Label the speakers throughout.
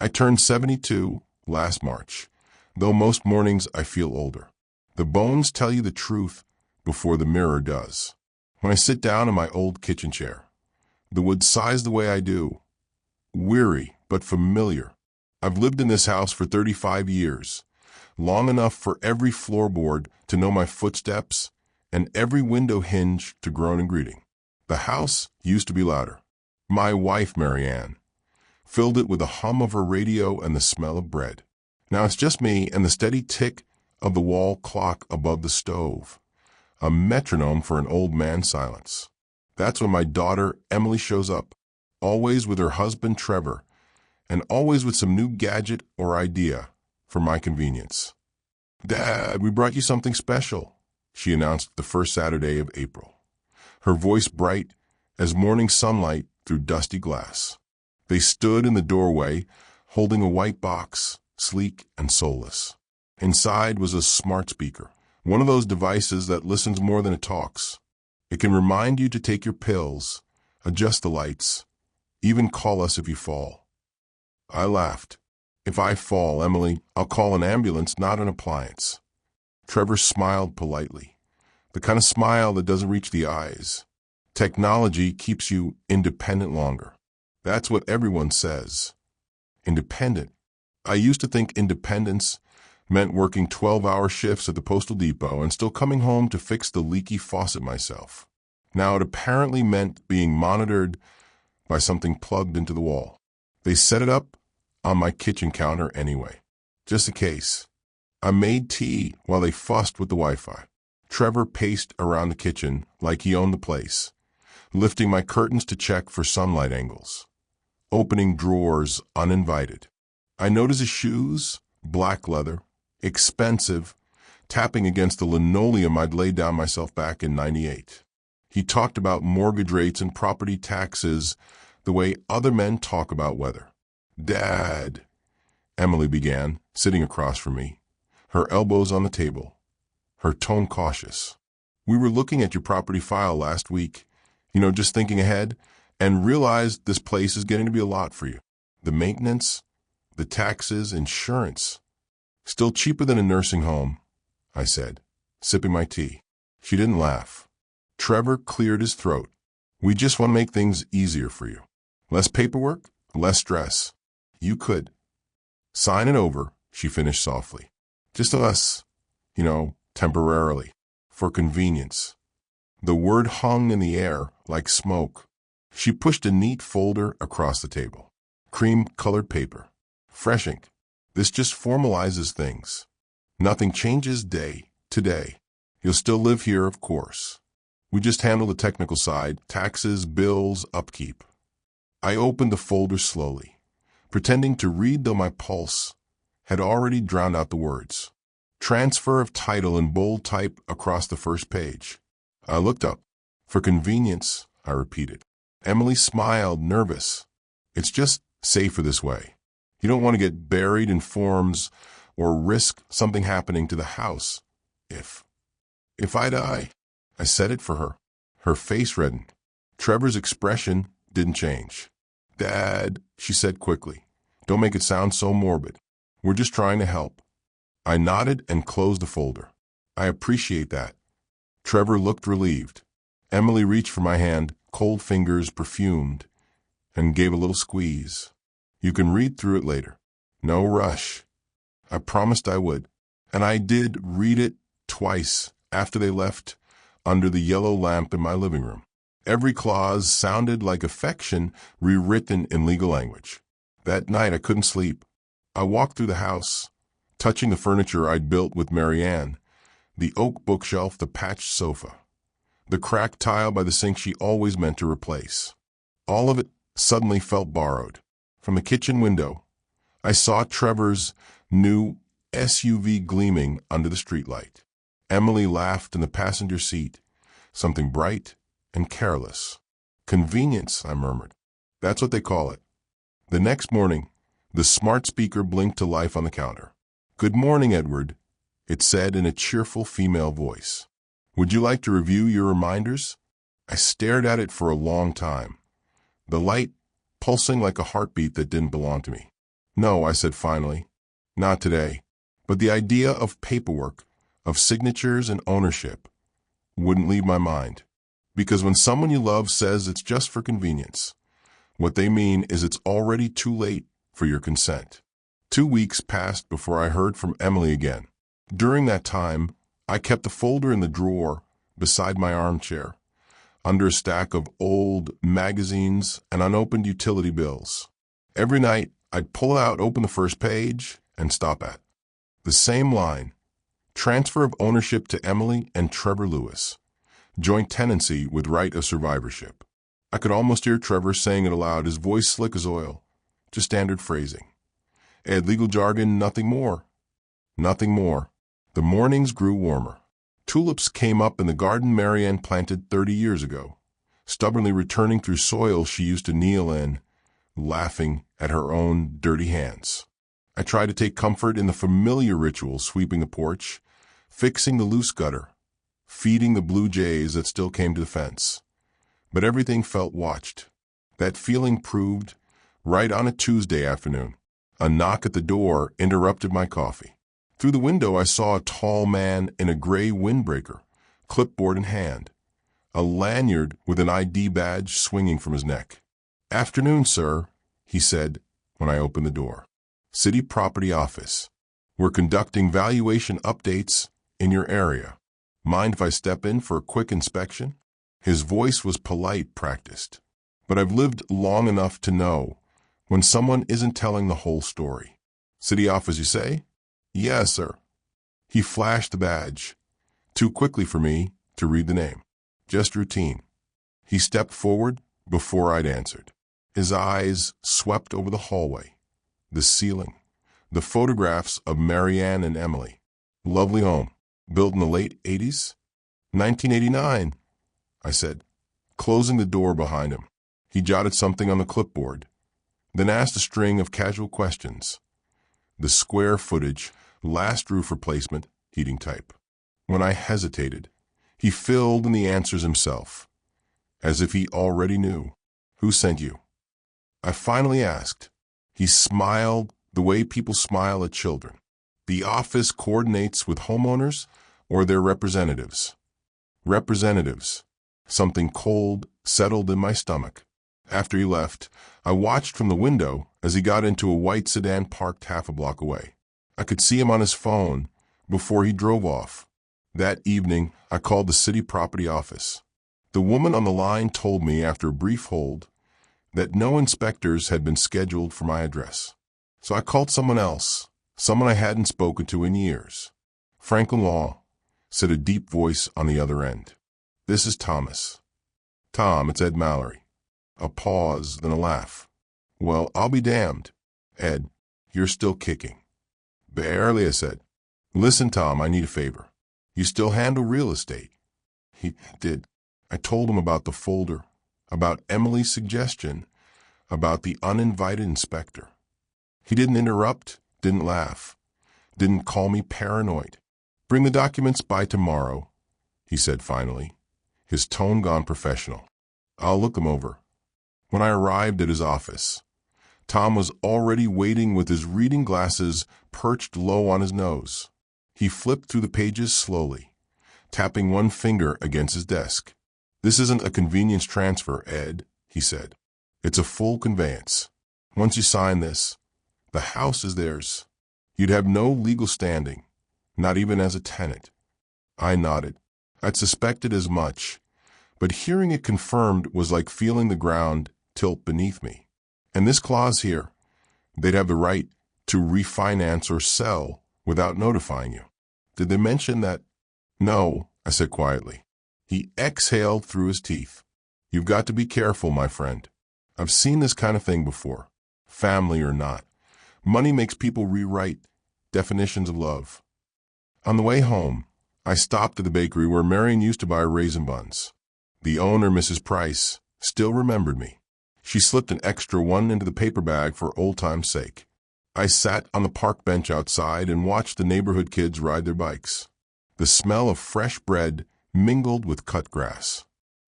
Speaker 1: I turned 72 last March, though most mornings I feel older. The bones tell you the truth before the mirror does. When I sit down in my old kitchen chair, the wood sighs the way I do, weary but familiar. I've lived in this house for 35 years, long enough for every floorboard to know my footsteps and every window hinge to groan and greeting. The house used to be louder. My wife, Marianne, filled it with the hum of her radio and the smell of bread. Now it's just me and the steady tick of the wall clock above the stove, a metronome for an old man's silence. That's when my daughter, Emily, shows up, always with her husband, Trevor, and always with some new gadget or idea for my convenience. "Dad, we brought you something special," she announced the first Saturday of April, her voice bright as morning sunlight through dusty glass. They stood in the doorway, holding a white box, sleek and soulless. Inside was a smart speaker, one of those devices that listens more than it talks. It can remind you to take your pills, adjust the lights, even call us if you fall. I laughed. "If I fall, Emily, I'll call an ambulance, not an appliance." Trevor smiled politely, the kind of smile that doesn't reach the eyes. Technology keeps you independent longer. That's what everyone says. Independent. I used to think independence meant working 12-hour shifts at the postal depot and still coming home to fix the leaky faucet myself. Now it apparently meant being monitored by something plugged into the wall. They set it up on my kitchen counter anyway, just in case. I made tea while they fussed with the Wi-Fi. Trevor paced around the kitchen like he owned the place, lifting my curtains to check for sunlight angles, opening drawers uninvited. I noticed his shoes, black leather, expensive, tapping against the linoleum I'd laid down myself back in '98. He talked about mortgage rates and property taxes the way other men talk about weather. "Dad," Emily began, sitting across from me, her elbows on the table, her tone cautious. "We were looking at your property file last week, just thinking ahead, and realized this place is getting to be a lot for you. The maintenance, the taxes, insurance. Still cheaper than a nursing home," I said, sipping my tea. She didn't laugh. Trevor cleared his throat. "We just want to make things easier for you. Less paperwork, less stress. You could sign it over," she finished softly. "Just us, temporarily, for convenience." The word hung in the air like smoke. She pushed a neat folder across the table. Cream-colored paper. Fresh ink. "This just formalizes things. Nothing changes day to day. You'll still live here, of course. We just handle the technical side, taxes, bills, upkeep." I opened the folder slowly, pretending to read though my pulse had already drowned out the words. Transfer of title in bold type across the first page. I looked up. "For convenience," I repeated. Emily smiled, nervous. "It's just safer this way. You don't want to get buried in forms or risk something happening to the house. If I die." I said it for her. Her face reddened. Trevor's expression didn't change. "Dad," she said quickly, "don't make it sound so morbid. We're just trying to help." I nodded and closed the folder. "I appreciate that." Trevor looked relieved. Emily reached for my hand, cold fingers perfumed, and gave a little squeeze. "You can read through it later. No rush." I promised I would, and I did read it twice after they left under the yellow lamp in my living room. Every clause sounded like affection rewritten in legal language. That night I couldn't sleep. I walked through the house, touching the furniture I'd built with Marianne, the oak bookshelf, the patched sofa, the cracked tile by the sink she always meant to replace. All of it suddenly felt borrowed. From the kitchen window, I saw Trevor's new SUV gleaming under the streetlight. Emily laughed in the passenger seat, something bright and careless. "Convenience," I murmured. "That's what they call it." The next morning, the smart speaker blinked to life on the counter. "Good morning, Edward," it said in a cheerful female voice. "Would you like to review your reminders?" I stared at it for a long time, the light pulsing like a heartbeat that didn't belong to me. No, I said finally. Not today. But the idea of paperwork, of signatures and ownership, wouldn't leave my mind. Because when someone you love says it's just for convenience, what they mean is it's already too late for your consent. 2 weeks passed before I heard from Emily again. During that time, I kept the folder in the drawer beside my armchair, under a stack of old magazines and unopened utility bills. Every night, I'd pull it out, open the first page, and stop at the same line: transfer of ownership to Emily and Trevor Lewis, joint tenancy with right of survivorship. I could almost hear Trevor saying it aloud, his voice slick as oil, just standard phrasing. Ed, legal jargon, nothing more. Nothing more. The mornings grew warmer. Tulips came up in the garden Marianne planted 30 years ago, stubbornly returning through soil she used to kneel in, laughing at her own dirty hands. I tried to take comfort in the familiar rituals: sweeping the porch, fixing the loose gutter, feeding the blue jays that still came to the fence. But everything felt watched. That feeling proved right on a Tuesday afternoon. A knock at the door interrupted my coffee. Through the window, I saw a tall man in a gray windbreaker, clipboard in hand, a lanyard with an ID badge swinging from his neck. "Afternoon, sir," he said when I opened the door. "City Property Office. We're conducting valuation updates in your area. Mind if I step in for a quick inspection?" His voice was polite, practiced. But I've lived long enough to know when someone isn't telling the whole story. "City office, you say?" "Yes, sir." He flashed the badge, too quickly for me to read the name. Just routine. He stepped forward before I'd answered. His eyes swept over the hallway, the ceiling, the photographs of Marianne and Emily. "Lovely home. Built in the late 80s? 1989, I said, closing the door behind him. He jotted something on the clipboard, then asked a string of casual questions. The square footage, last roof replacement, heating type. When I hesitated, he filled in the answers himself, as if he already knew. "Who sent you?" I finally asked. He smiled the way people smile at children. "The office coordinates with homeowners or their representatives." Representatives. Something cold settled in my stomach. After he left, I watched from the window as he got into a white sedan parked half a block away. I could see him on his phone before he drove off. That evening, I called the city property office. The woman on the line told me, after a brief hold, that no inspectors had been scheduled for my address. So I called someone else, someone I hadn't spoken to in years. "Franklin Law," said a deep voice on the other end. "This is Thomas." "Tom, it's Ed Mallory." A pause, then a laugh. "Well, I'll be damned. Ed, you're still kicking." "Barely," I said. "Listen, Tom, I need a favor. You still handle real estate?" He did. I told him about the folder, about Emily's suggestion, about the uninvited inspector. He didn't interrupt, didn't laugh, didn't call me paranoid. "Bring the documents by tomorrow," he said finally, his tone gone professional. "I'll look them over." When I arrived at his office, Tom was already waiting with his reading glasses perched low on his nose. He flipped through the pages slowly, tapping one finger against his desk. "This isn't a convenience transfer, Ed," he said. "It's a full conveyance. Once you sign this, the house is theirs. You'd have no legal standing, not even as a tenant." I nodded. I'd suspected as much, but hearing it confirmed was like feeling the ground tilt beneath me. And this clause here, they'd have the right to refinance or sell without notifying you. "Did they mention that?" "No," I said quietly. He exhaled through his teeth. "You've got to be careful, my friend. I've seen this kind of thing before, family or not. Money makes people rewrite definitions of love." On the way home, I stopped at the bakery where Marion used to buy raisin buns. The owner, Mrs. Price, still remembered me. She slipped an extra one into the paper bag for old time's sake. I sat on the park bench outside and watched the neighborhood kids ride their bikes. The smell of fresh bread mingled with cut grass.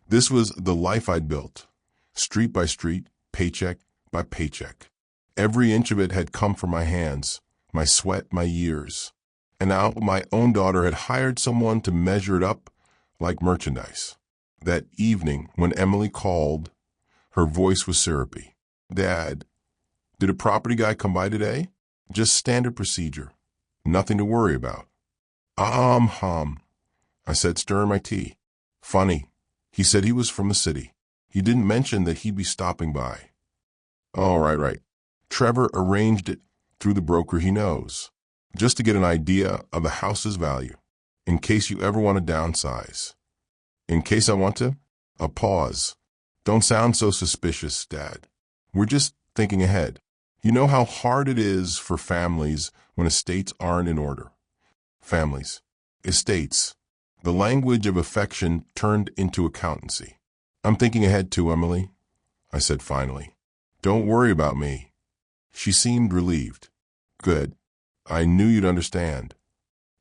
Speaker 1: This was the life I'd built, street by street, paycheck by paycheck. Every inch of it had come from my hands, my sweat, my years. And now my own daughter had hired someone to measure it up like merchandise. That evening, when Emily called, her voice was syrupy. "Dad, did a property guy come by today? Just standard procedure. Nothing to worry about." Hum, I said, stirring my tea. "Funny. He said he was from the city. He didn't mention that he'd be stopping by." "Oh, right. Trevor arranged it through the broker he knows, just to get an idea of the house's value, in case you ever want to downsize." "In case I want to?" A pause. "Don't sound so suspicious, Dad. We're just thinking ahead. You know how hard it is for families when estates aren't in order." Families. Estates. The language of affection turned into accountancy. "I'm thinking ahead too, Emily," I said finally. "Don't worry about me." She seemed relieved. "Good. I knew you'd understand."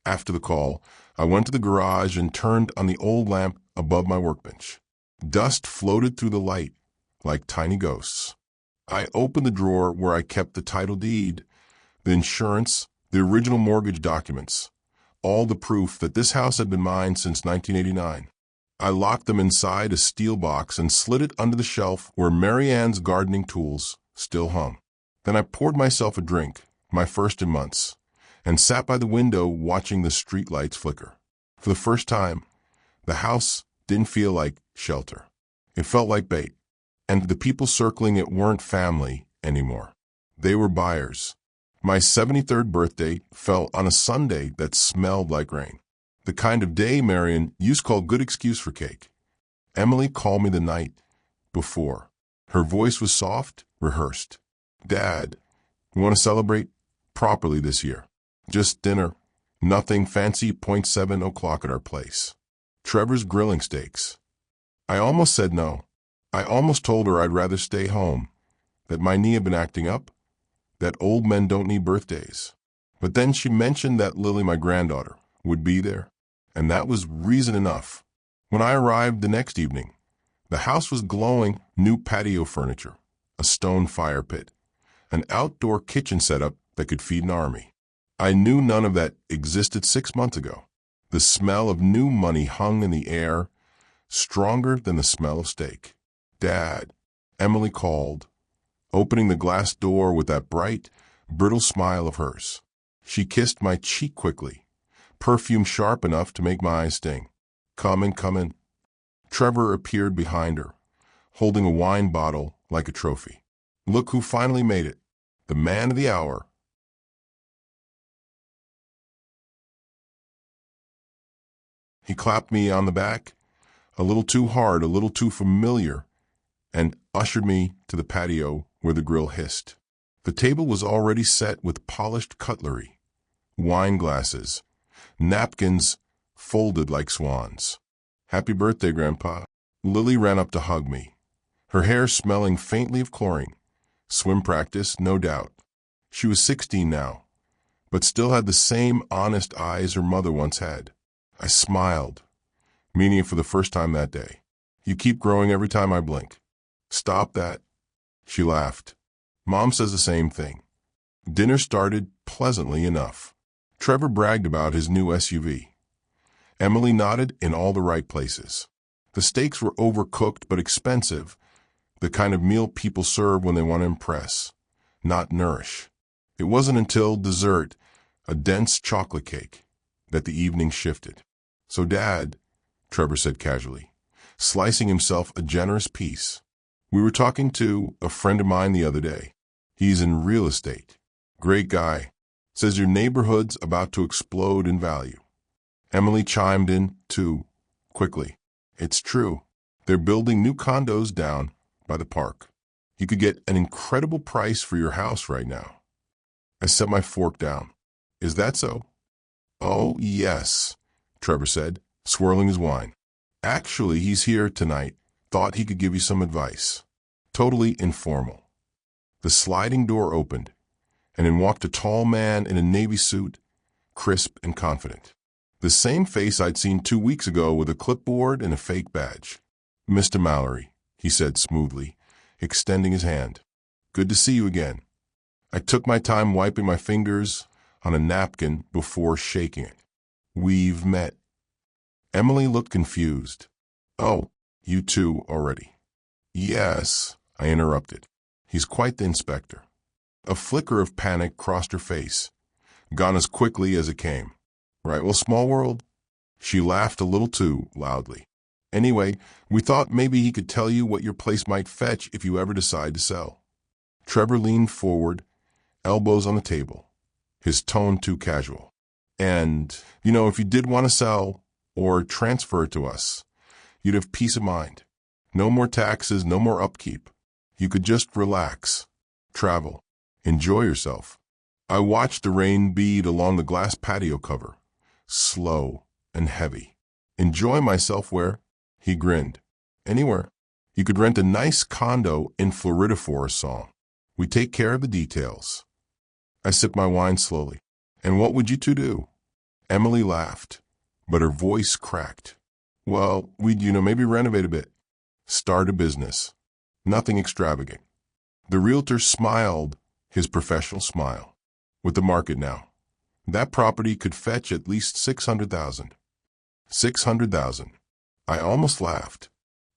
Speaker 1: After the call, I went to the garage and turned on the old lamp above my workbench. Dust floated through the light like tiny ghosts. I opened the drawer where I kept the title deed, the insurance, the original mortgage documents, all the proof that this house had been mine since 1989. I locked them inside a steel box and slid it under the shelf where Mary Ann's gardening tools still hung. Then I poured myself a drink, my first in months, and sat by the window watching the streetlights flicker. For the first time, the house didn't feel like shelter. It felt like bait, and the people circling it weren't family anymore. They were buyers. My 73rd birthday fell on a Sunday that smelled like rain. The kind of day Marion used to call good excuse for cake. Emily called me the night before. Her voice was soft, rehearsed. "Dad, you want to celebrate properly this year? Just dinner. Nothing fancy. 7 o'clock at our place. Trevor's grilling steaks." I almost said no. I almost told her I'd rather stay home, that my knee had been acting up, that old men don't need birthdays. But then she mentioned that Lily, my granddaughter, would be there, and that was reason enough. When I arrived the next evening, the house was glowing new patio furniture, a stone fire pit, an outdoor kitchen setup that could feed an army. I knew none of that existed 6 months ago. The smell of new money hung in the air, stronger than the smell of steak. "Dad," Emily called, opening the glass door with that bright, brittle smile of hers. She kissed my cheek quickly, perfume sharp enough to make my eyes sting. Come in." Trevor appeared behind her, holding a wine bottle like a trophy. "Look who finally made it. The man of the hour." He clapped me on the back, a little too hard, a little too familiar, and ushered me to the patio where the grill hissed. The table was already set with polished cutlery, wine glasses, napkins folded like swans. "Happy birthday, Grandpa." Lily ran up to hug me, her hair smelling faintly of chlorine. Swim practice, no doubt. She was 16 now, but still had the same honest eyes her mother once had. I smiled, meaning it for the first time that day. "You keep growing every time I blink." "Stop that." She laughed. "Mom says the same thing." Dinner started pleasantly enough. Trevor bragged about his new SUV. Emily nodded in all the right places. The steaks were overcooked but expensive, the kind of meal people serve when they want to impress, not nourish. It wasn't until dessert, a dense chocolate cake, that the evening shifted. "So, Dad," Trevor said casually, slicing himself a generous piece, "we were talking to a friend of mine the other day. He's in real estate. Great guy. Says your neighborhood's about to explode in value." Emily chimed in, too, quickly. "It's true. They're building new condos down by the park. You could get an incredible price for your house right now." I set my fork down. "Is that so?" "Oh, yes," Trevor said, swirling his wine. "Actually, he's here tonight. Thought he could give you some advice. Totally informal." The sliding door opened, and in walked a tall man in a navy suit, crisp and confident. The same face I'd seen 2 weeks ago with a clipboard and a fake badge. "Mr. Mallory," he said smoothly, extending his hand. "Good to see you again." I took my time wiping my fingers on a napkin before shaking it. We've met. Emily looked confused. Oh, you two already. Yes, I interrupted. He's quite the inspector. A flicker of panic crossed her face, gone as quickly as it came. Right, well, small world. She laughed a little too loudly. Anyway, we thought maybe he could tell you what your place might fetch if you ever decide to sell. Trevor leaned forward, elbows on the table, his tone too casual. And, if you did want to sell or transfer it to us, you'd have peace of mind. No more taxes, no more upkeep. You could just relax, travel, enjoy yourself. I watched the rain bead along the glass patio cover, slow and heavy. Enjoy myself where? He grinned. Anywhere. You could rent a nice condo in Florida for a song. We take care of the details. I sipped my wine slowly. And what would you two do? Emily laughed, but her voice cracked. Well, we'd, maybe renovate a bit. Start a business. Nothing extravagant. The realtor smiled his professional smile. With the market now, that property could fetch at least $600,000. $600,000. I almost laughed.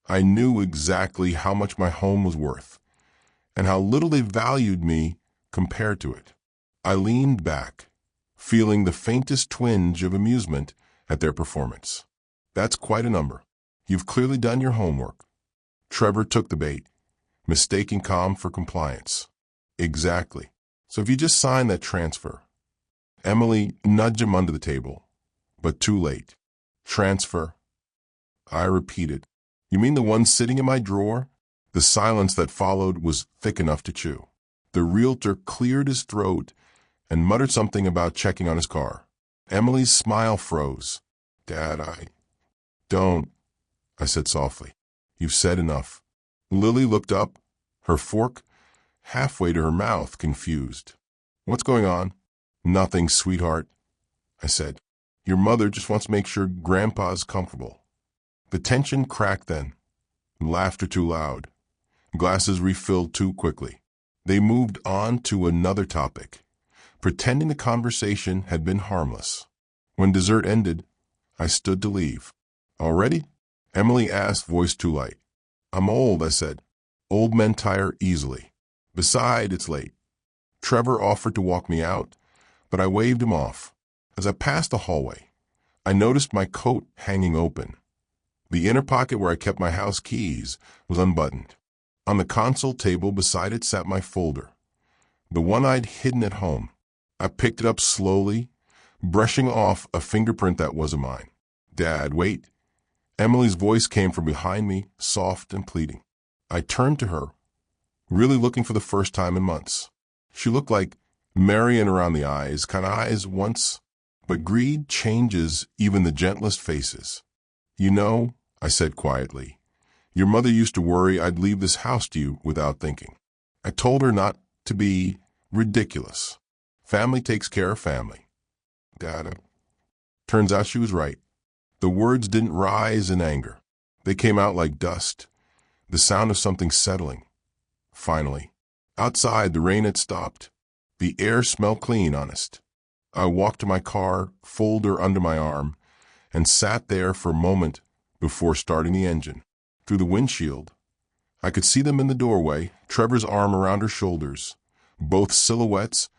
Speaker 1: I knew exactly how much my home was worth and how little they valued me compared to it. I leaned back, feeling the faintest twinge of amusement at their performance. That's quite a number. You've clearly done your homework. Trevor took the bait, mistaking calm for compliance. Exactly. So if you just sign that transfer. Emily nudged him under the table, but too late. Transfer. I repeated. You mean the one sitting in my drawer? The silence that followed was thick enough to chew. The realtor cleared his throat and muttered something about checking on his car. Emily's smile froze. Dad, don't, I said softly. You've said enough. Lily looked up, her fork halfway to her mouth, confused. What's going on? Nothing, sweetheart, I said. Your mother just wants to make sure Grandpa's comfortable. The tension cracked then. Laughter too loud. Glasses refilled too quickly. They moved on to another topic, pretending the conversation had been harmless. When dessert ended, I stood to leave. Already? Emily asked, voice too light. I'm old, I said. Old men tire easily. Besides, it's late. Trevor offered to walk me out, but I waved him off. As I passed the hallway, I noticed my coat hanging open. The inner pocket where I kept my house keys was unbuttoned. On the console table beside it sat my folder, the one I'd hidden at home. I picked it up slowly, brushing off a fingerprint that wasn't mine. Dad, wait. Emily's voice came from behind me, soft and pleading. I turned to her, really looking for the first time in months. She looked like Marion around the eyes, kind of eyes once, but greed changes even the gentlest faces. I said quietly, your mother used to worry I'd leave this house to you without thinking. I told her not to be ridiculous. Family takes care of family. Dad, turns out she was right. The words didn't rise in anger. They came out like dust, the sound of something settling. Finally, outside, the rain had stopped. The air smelled clean, honest. I walked to my car, folder under my arm, and sat there for a moment before starting the engine. Through the windshield, I could see them in the doorway, Trevor's arm around her shoulders, both silhouettes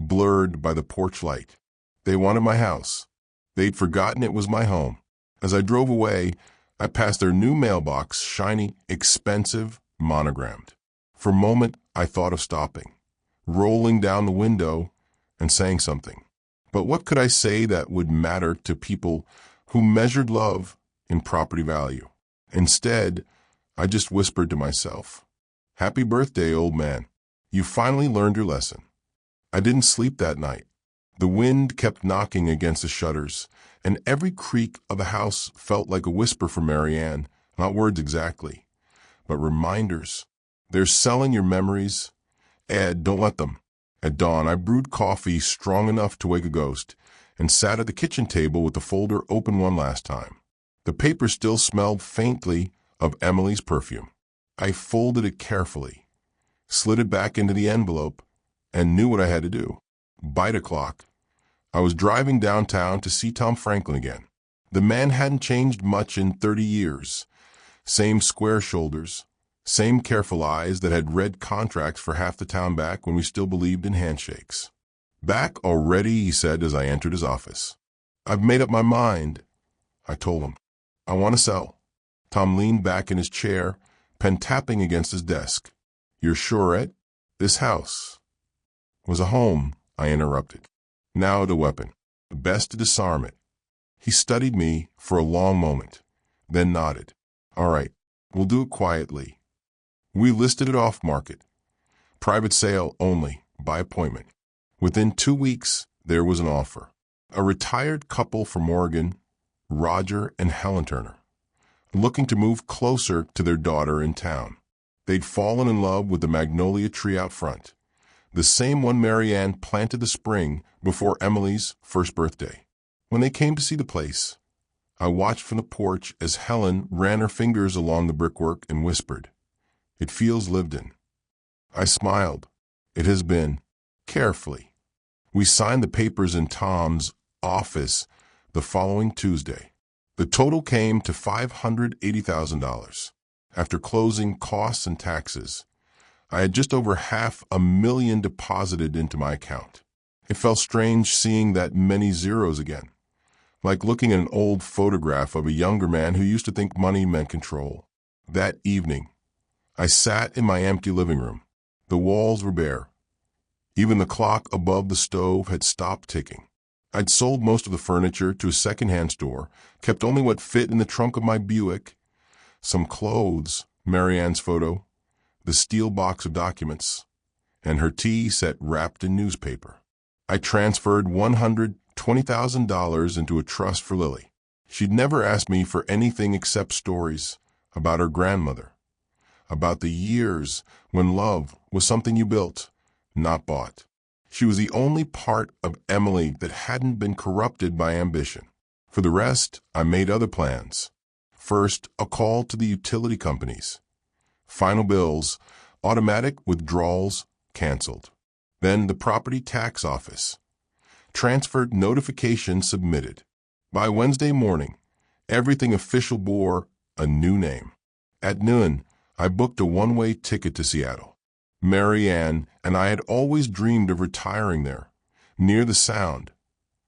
Speaker 1: blurred by the porch light. They wanted my house. They'd forgotten it was my home. As I drove away, I passed their new mailbox, shiny, expensive, monogrammed. For a moment, I thought of stopping, rolling down the window and saying something. But what could I say that would matter to people who measured love in property value? Instead, I just whispered to myself, Happy birthday, old man. You finally learned your lesson. I didn't sleep that night. The wind kept knocking against the shutters, and every creak of the house felt like a whisper from Marianne, not words exactly, but reminders. They're selling your memories. Ed, don't let them. At dawn, I brewed coffee strong enough to wake a ghost and sat at the kitchen table with the folder open one last time. The paper still smelled faintly of Emily's perfume. I folded it carefully, slid it back into the envelope, and knew what I had to do. Bite a clock. I was driving downtown to see Tom Franklin again. The man hadn't changed much in 30 years. Same square shoulders, same careful eyes that had read contracts for half the town back when we still believed in handshakes. Back already, he said as I entered his office. I've made up my mind, I told him. I want to sell. Tom leaned back in his chair, pen tapping against his desk. You're sure, Ed? This house was a home, I interrupted. Now the weapon. Best to disarm it. He studied me for a long moment, then nodded. All right, we'll do it quietly. We listed it off market. Private sale only, by appointment. Within 2 weeks, there was an offer. A retired couple from Oregon, Roger and Helen Turner, looking to move closer to their daughter in town. They'd fallen in love with the magnolia tree out front, the same one Mary Ann planted the spring before Emily's first birthday. When they came to see the place, I watched from the porch as Helen ran her fingers along the brickwork and whispered, "It feels lived in." I smiled. It has been, carefully. We signed the papers in Tom's office the following Tuesday. The total came to $580,000. After closing costs and taxes, I had just over $500,000 deposited into my account. It felt strange seeing that many zeros again, like looking at an old photograph of a younger man who used to think money meant control. That evening, I sat in my empty living room. The walls were bare. Even the clock above the stove had stopped ticking. I'd sold most of the furniture to a second-hand store, kept only what fit in the trunk of my Buick, some clothes, Mary Ann's photo, the steel box of documents, and her tea set wrapped in newspaper. I transferred $120,000 into a trust for Lily. She'd never asked me for anything except stories about her grandmother, about the years when love was something you built, not bought. She was the only part of Emily that hadn't been corrupted by ambition. For the rest, I made other plans. First, a call to the utility companies. Final bills, automatic withdrawals, canceled. Then the property tax office. Transferred notification submitted. By Wednesday morning, everything official bore a new name. At noon, I booked a one-way ticket to Seattle. Mary Ann and I had always dreamed of retiring there, near the Sound,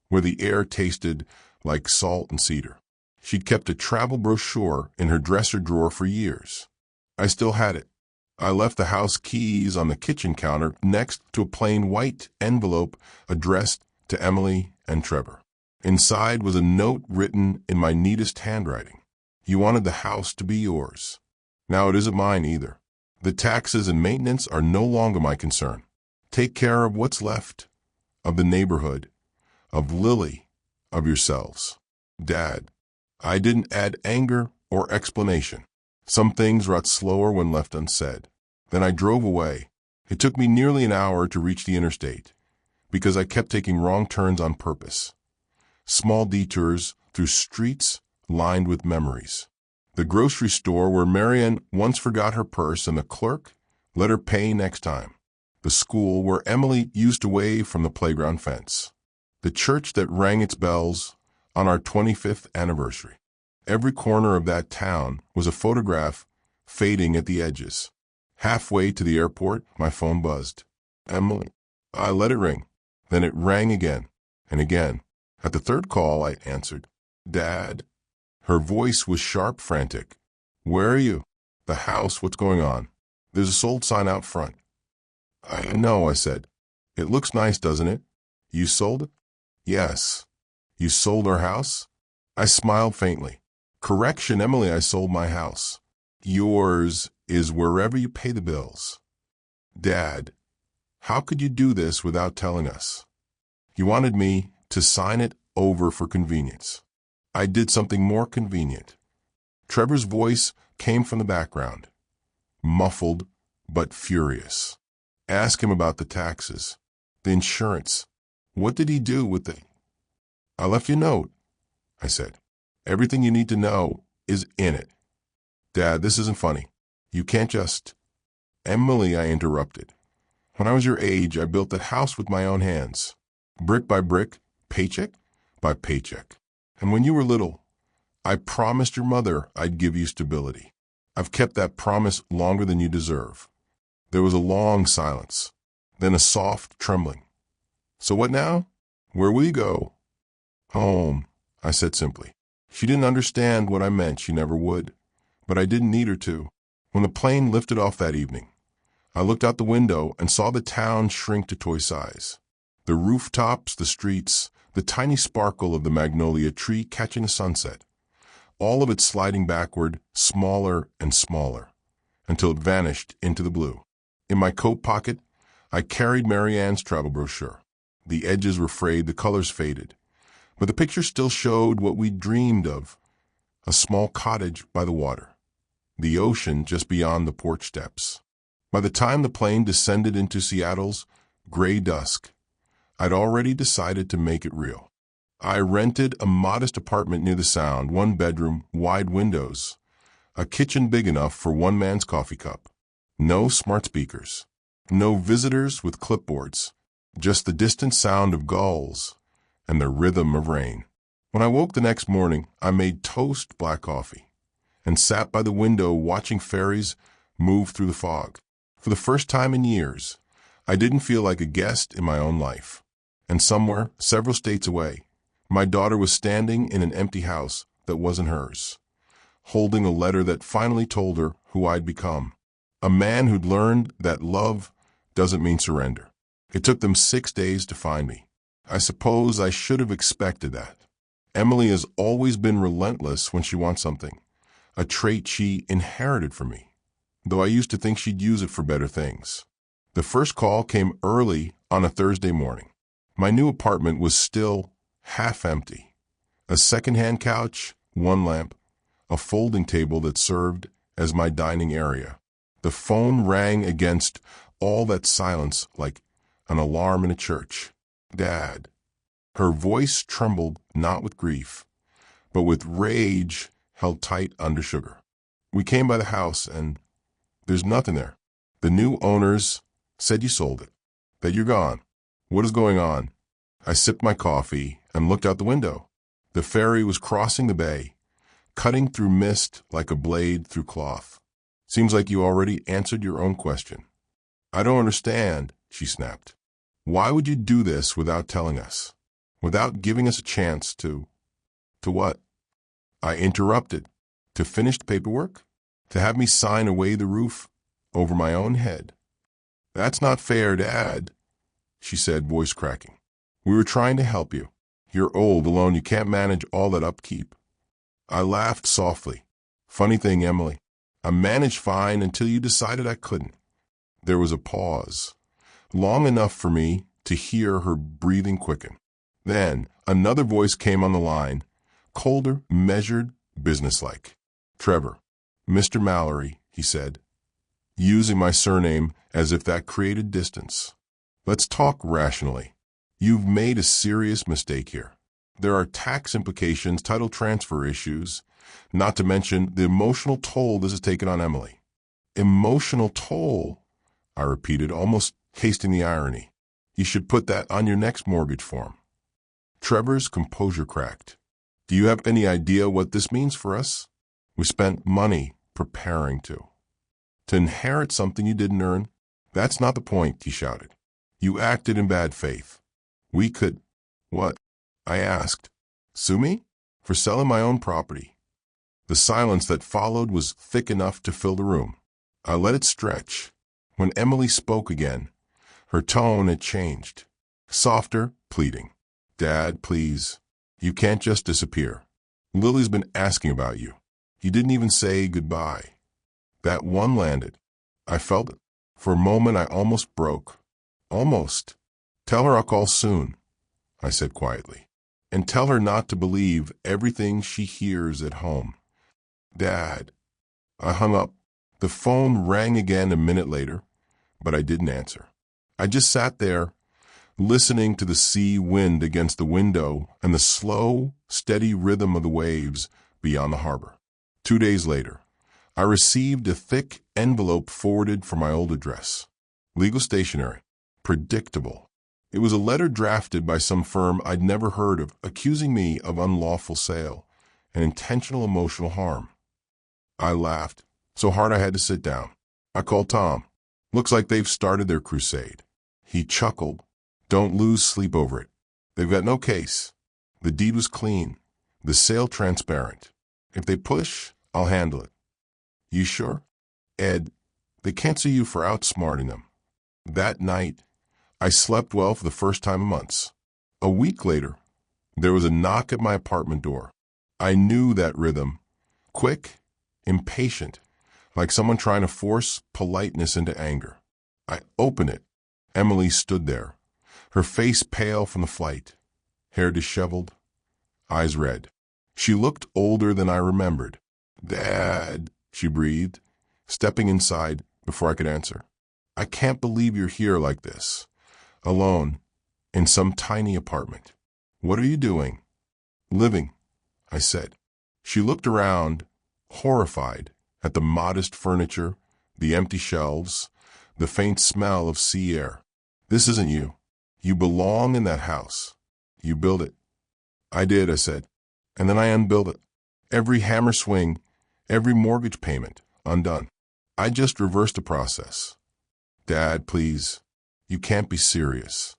Speaker 1: where the air tasted like salt and cedar. She'd kept a travel brochure in her dresser drawer for years. I still had it. I left the house keys on the kitchen counter next to a plain white envelope addressed to Emily and Trevor. Inside was a note written in my neatest handwriting. You wanted the house to be yours. Now it isn't mine either. The taxes and maintenance are no longer my concern. Take care of what's left, of the neighborhood, of Lily, of yourselves. Dad, I didn't add anger or explanation. Some things rot slower when left unsaid. Then I drove away. It took me nearly an hour to reach the interstate, because I kept taking wrong turns on purpose. Small detours through streets lined with memories. The grocery store where Marian once forgot her purse and the clerk let her pay next time. The school where Emily used to wave from the playground fence. The church that rang its bells on our 25th anniversary. Every corner of that town was a photograph fading at the edges. Halfway to the airport, my phone buzzed. Emily. I let it ring. Then it rang again and again. At the third call, I answered. Dad. Her voice was sharp, frantic. Where are you? The house, what's going on? There's a sold sign out front. I know, I said. It looks nice, doesn't it? You sold it? Yes. You sold our house? I smiled faintly. Correction, Emily, I sold my house. Yours is wherever you pay the bills. Dad, how could you do this without telling us? You wanted me to sign it over for convenience. I did something more convenient. Trevor's voice came from the background, muffled but furious. Ask him about the taxes, the insurance. What did he do with the... I left you a note, I said. Everything you need to know is in it. Dad, this isn't funny. You can't just... Emily, I interrupted. When I was your age, I built that house with my own hands, brick by brick, paycheck by paycheck. And when you were little, I promised your mother I'd give you stability. I've kept that promise longer than you deserve." There was a long silence, then a soft trembling. "So what now? Where will you go?" "Home," I said simply. She didn't understand what I meant. She never would. But I didn't need her to. When the plane lifted off that evening, I looked out the window and saw the town shrink to toy size. The rooftops, the streets, the tiny sparkle of the magnolia tree catching a sunset, all of it sliding backward, smaller and smaller, until it vanished into the blue. In my coat pocket, I carried Marianne's travel brochure. The edges were frayed, the colors faded, but the picture still showed what we dreamed of: a small cottage by the water, the ocean just beyond the porch steps. By the time the plane descended into Seattle's gray dusk, I'd already decided to make it real. I rented a modest apartment near the Sound, 1 bedroom, wide windows, a kitchen big enough for one man's coffee cup. No smart speakers, no visitors with clipboards, just the distant sound of gulls and the rhythm of rain. When I woke the next morning, I made toast black coffee and sat by the window watching ferries move through the fog. For the first time in years, I didn't feel like a guest in my own life. And somewhere, several states away, my daughter was standing in an empty house that wasn't hers, holding a letter that finally told her who I'd become. A man who'd learned that love doesn't mean surrender. It took them 6 days to find me. I suppose I should have expected that. Emily has always been relentless when she wants something, a trait she inherited from me, though I used to think she'd use it for better things. The first call came early on a Thursday morning. My new apartment was still half empty. A second-hand couch, one lamp, a folding table that served as my dining area. The phone rang against all that silence like an alarm in a church. "Dad." Her voice trembled not with grief, but with rage held tight under sugar. "We came by the house and there's nothing there. The new owners said you sold it, that you're gone. What is going on?" I sipped my coffee and looked out the window. The ferry was crossing the bay, cutting through mist like a blade through cloth. "Seems like you already answered your own question." "I don't understand," she snapped. "Why would you do this without telling us? Without giving us a chance to what?" I interrupted. "To finish the paperwork? To have me sign away the roof over my own head?" "That's not fair, Dad," she said, voice cracking. "We were trying to help you. You're old, alone, you can't manage all that upkeep." I laughed softly. "Funny thing, Emily, I managed fine until you decided I couldn't." There was a pause, long enough for me to hear her breathing quicken. Then another voice came on the line, colder, measured, businesslike. "Trevor, Mr. Mallory," he said, using my surname as if that created distance. "Let's talk rationally. You've made a serious mistake here. There are tax implications, title transfer issues, not to mention the emotional toll this has taken on Emily." "Emotional toll," I repeated, almost tasting the irony. "You should put that on your next mortgage form." Trevor's composure cracked. "Do you have any idea what this means for us? We spent money preparing to inherit something you didn't earn. That's not the point," he shouted. "You acted in bad faith. We could—" "What?" I asked. "Sue me? For selling my own property." The silence that followed was thick enough to fill the room. I let it stretch. When Emily spoke again, her tone had changed. Softer, pleading. "Dad, please. You can't just disappear. Lily's been asking about you. You didn't even say goodbye." That one landed. I felt it. For a moment, I almost broke. Almost. "Tell her I'll call soon," I said quietly. "And tell her not to believe everything she hears at home." "Dad." I hung up. The phone rang again a minute later, but I didn't answer. I just sat there, listening to the sea wind against the window and the slow, steady rhythm of the waves beyond the harbor. 2 days later, I received a thick envelope forwarded from my old address. Legal stationery. predictable. It was a letter drafted by some firm I'd never heard of, accusing me of unlawful sale and intentional emotional harm. I laughed so hard I had to sit down. I called Tom. Looks like they've started their crusade. He chuckled. Don't lose sleep over it. They've got no case. The deed was clean. The sale transparent. If they push, I'll handle it. You sure? Ed, they can't sue you for outsmarting them. That night, I slept well for the first time in months. A week later, there was a knock at my apartment door. I knew that rhythm. Quick, impatient, like someone trying to force politeness into anger. I opened it. Emily stood there, her face pale from the flight, hair disheveled, eyes red. She looked older than I remembered. Dad, she breathed, stepping inside before I could answer. I can't believe you're here like this, alone, in some tiny apartment. What are you doing? Living, I said. She looked around, horrified, at the modest furniture, the empty shelves, the faint smell of sea air. This isn't you. You belong in that house. You built it. I did, I said. And then I unbuilt it. Every hammer swing, every mortgage payment, undone. I just reversed the process. Dad, please. You can't be serious.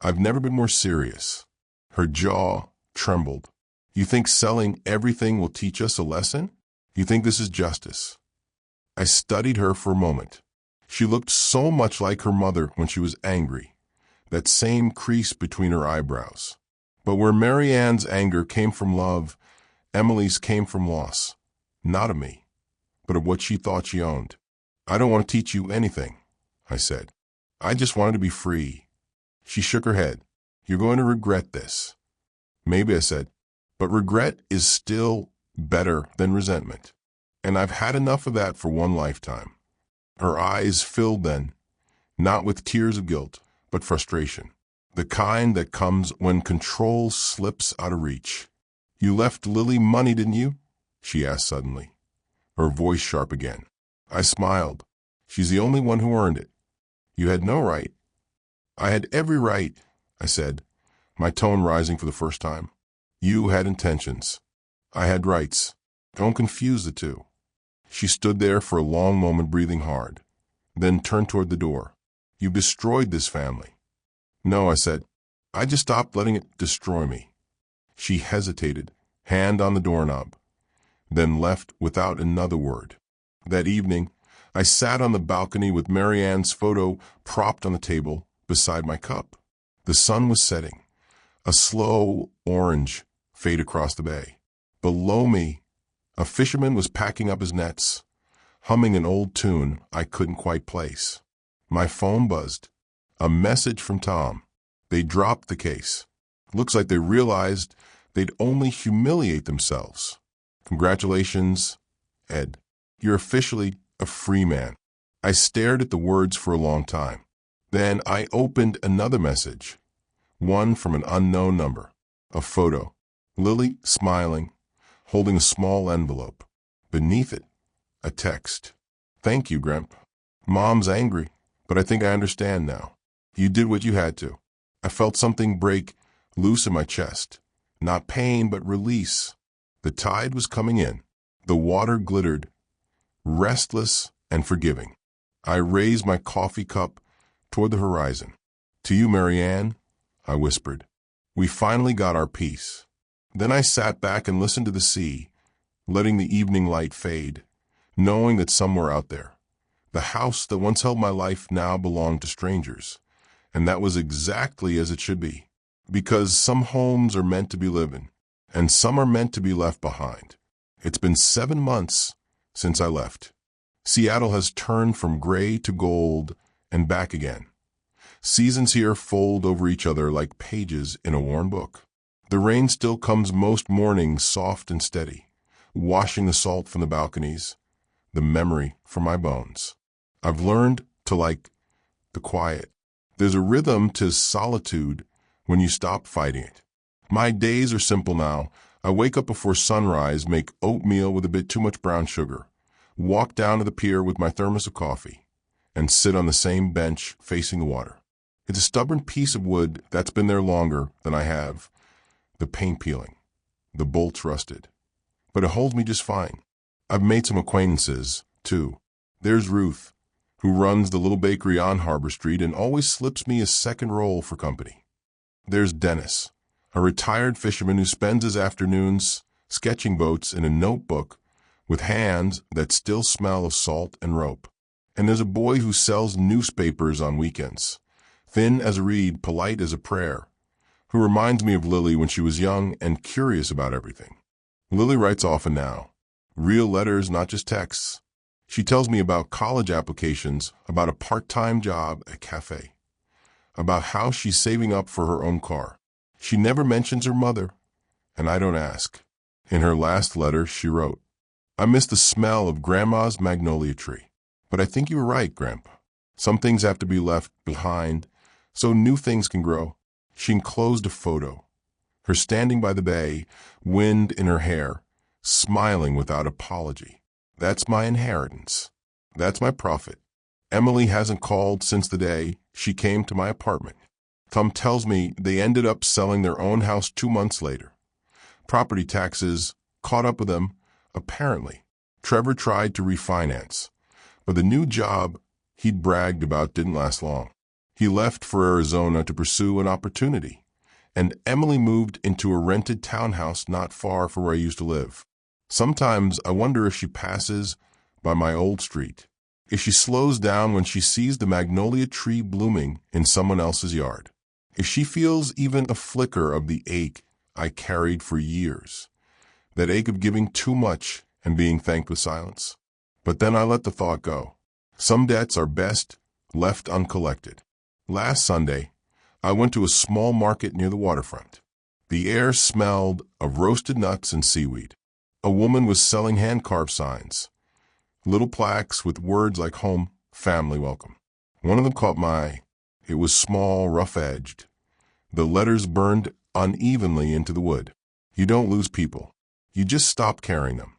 Speaker 1: I've never been more serious. Her jaw trembled. You think selling everything will teach us a lesson? You think this is justice? I studied her for a moment. She looked so much like her mother when she was angry, that same crease between her eyebrows. But where Mary Ann's anger came from love, Emily's came from loss, not of me, but of what she thought she owned. I don't want to teach you anything, I said. I just wanted to be free. She shook her head. You're going to regret this. Maybe, I said, but regret is still better than resentment. And I've had enough of that for one lifetime. Her eyes filled then, not with tears of guilt, but frustration. The kind that comes when control slips out of reach. You left Lily money, didn't you? She asked suddenly, her voice sharp again. I smiled. She's the only one who earned it. You had no right. I had every right, I said, my tone rising for the first time. You had intentions. I had rights. Don't confuse the two. She stood there for a long moment, breathing hard, then turned toward the door. You've destroyed this family. No, I said. I just stopped letting it destroy me. She hesitated, hand on the doorknob, then left without another word. That evening, I sat on the balcony with Mary Ann's photo propped on the table beside my cup. The sun was setting. A slow orange fade across the bay. Below me, a fisherman was packing up his nets, humming an old tune I couldn't quite place. My phone buzzed. A message from Tom. They dropped the case. Looks like they realized they'd only humiliate themselves. Congratulations, Ed. You're officially a free man. I stared at the words for a long time. Then I opened another message, one from an unknown number, a photo. Lily smiling, holding a small envelope. Beneath it, a text. Thank you, Grandpa. Mom's angry, but I think I understand now. You did what you had to. I felt something break loose in my chest. Not pain, but release. The tide was coming in. The water glittered, restless and forgiving. I raised my coffee cup toward the horizon. To you, Mary Ann, I whispered. We finally got our peace. Then I sat back and listened to the sea, letting the evening light fade, knowing that somewhere out there, the house that once held my life now belonged to strangers. And that was exactly as it should be, because some homes are meant to be lived in, and some are meant to be left behind. It's been 7 months since I left. Seattle has turned from gray to gold and back again. Seasons here fold over each other like pages in a worn book. The rain still comes most mornings soft and steady, washing the salt from the balconies, the memory from my bones. I've learned to like the quiet. There's a rhythm to solitude when you stop fighting it. My days are simple now. I wake up before sunrise, make oatmeal with a bit too much brown sugar, walk down to the pier with my thermos of coffee, and sit on the same bench facing the water. It's a stubborn piece of wood that's been there longer than I have. The paint peeling. The bolts rusted. But it holds me just fine. I've made some acquaintances, too. There's Ruth, who runs the little bakery on Harbor Street and always slips me a second roll for company. There's Dennis, a retired fisherman who spends his afternoons sketching boats in a notebook with hands that still smell of salt and rope. And there's a boy who sells newspapers on weekends, thin as a reed, polite as a prayer, who reminds me of Lily when she was young and curious about everything. Lily writes often now, real letters, not just texts. She tells me about college applications, about a part-time job at a cafe, about how she's saving up for her own car. She never mentions her mother, and I don't ask. In her last letter, she wrote, I miss the smell of Grandma's magnolia tree. But I think you were right, Grandpa. Some things have to be left behind so new things can grow. She enclosed a photo, her standing by the bay, wind in her hair, smiling without apology. That's my inheritance. That's my profit. Emily hasn't called since the day she came to my apartment. Tom tells me they ended up selling their own house 2 months later. Property taxes caught up with them, apparently. Trevor tried to refinance, but the new job he'd bragged about didn't last long. He left for Arizona to pursue an opportunity, and Emily moved into a rented townhouse not far from where I used to live. Sometimes I wonder if she passes by my old street, if she slows down when she sees the magnolia tree blooming in someone else's yard, if she feels even a flicker of the ache I carried for years, that ache of giving too much and being thanked with silence. But then I let the thought go. Some debts are best left uncollected. Last Sunday, I went to a small market near the waterfront. The air smelled of roasted nuts and seaweed. A woman was selling hand-carved signs, little plaques with words like home, family, welcome. One of them caught my eye. It was small, rough-edged. The letters burned unevenly into the wood. You don't lose people. You just stop carrying them.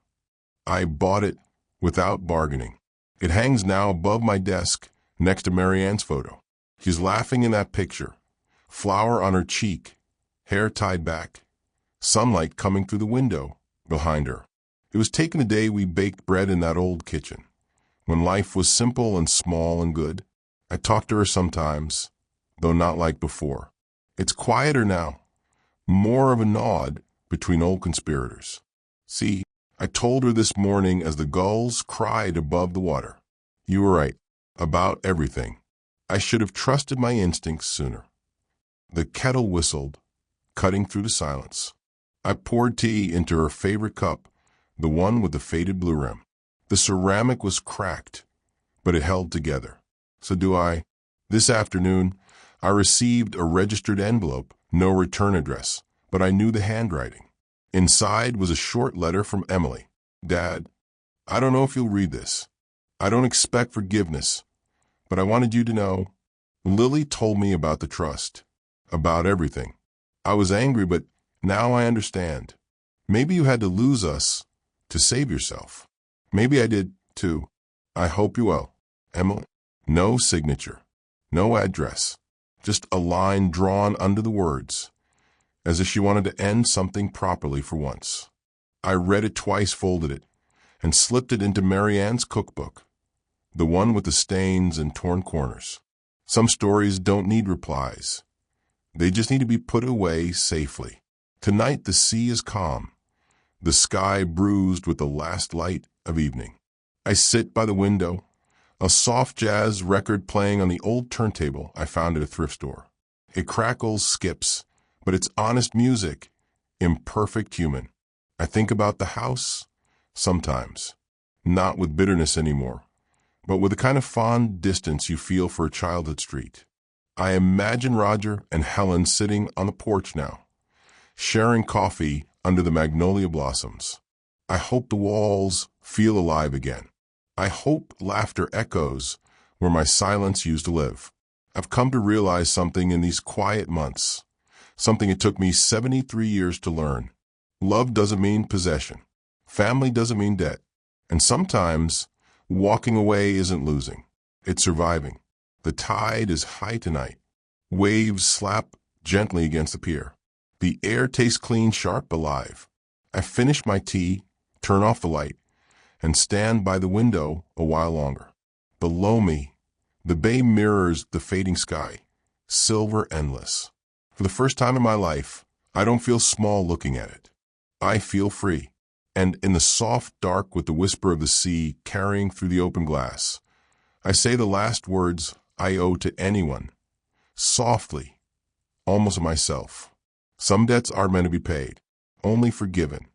Speaker 1: I bought it without bargaining. It hangs now above my desk next to Marianne's photo. She's laughing in that picture, flower on her cheek, hair tied back, sunlight coming through the window behind her. It was taken the day we baked bread in that old kitchen, when life was simple and small and good. I talk to her sometimes, though not like before. It's quieter now, more of a nod between old conspirators. See, I told her this morning as the gulls cried above the water. You were right, about everything. I should have trusted my instincts sooner. The kettle whistled, cutting through the silence. I poured tea into her favorite cup, the one with the faded blue rim. The ceramic was cracked, but it held together. So do I. This afternoon, I received a registered envelope, no return address, but I knew the handwriting. Inside was a short letter from Emily. Dad, I don't know if you'll read this. I don't expect forgiveness, but I wanted you to know. Lily told me about the trust, about everything. I was angry, but now I understand. Maybe you had to lose us to save yourself. Maybe I did, too. I hope you will. Emily. No signature, no address, just a line drawn under the words, as if she wanted to end something properly for once. I read it twice, folded it, and slipped it into Marianne's cookbook, the one with the stains and torn corners. Some stories don't need replies. They just need to be put away safely. Tonight the sea is calm, the sky bruised with the last light of evening. I sit by the window, a soft jazz record playing on the old turntable I found at a thrift store. It crackles, skips, but it's honest music, imperfect human. I think about the house, sometimes, not with bitterness anymore, but with the kind of fond distance you feel for a childhood street. I imagine Roger and Helen sitting on the porch now, sharing coffee under the magnolia blossoms. I hope the walls feel alive again. I hope laughter echoes where my silence used to live. I've come to realize something in these quiet months, something it took me 73 years to learn. Love doesn't mean possession. Family doesn't mean debt. And sometimes walking away isn't losing. It's surviving. The tide is high tonight. Waves slap gently against the pier. The air tastes clean, sharp, alive. I finish my tea, turn off the light, and stand by the window a while longer. Below me, the bay mirrors the fading sky, silver endless. For the first time in my life, I don't feel small looking at it. I feel free. And in the soft dark with the whisper of the sea carrying through the open glass, I say the last words I owe to anyone, softly, almost myself. Some debts are meant to be paid, only forgiven.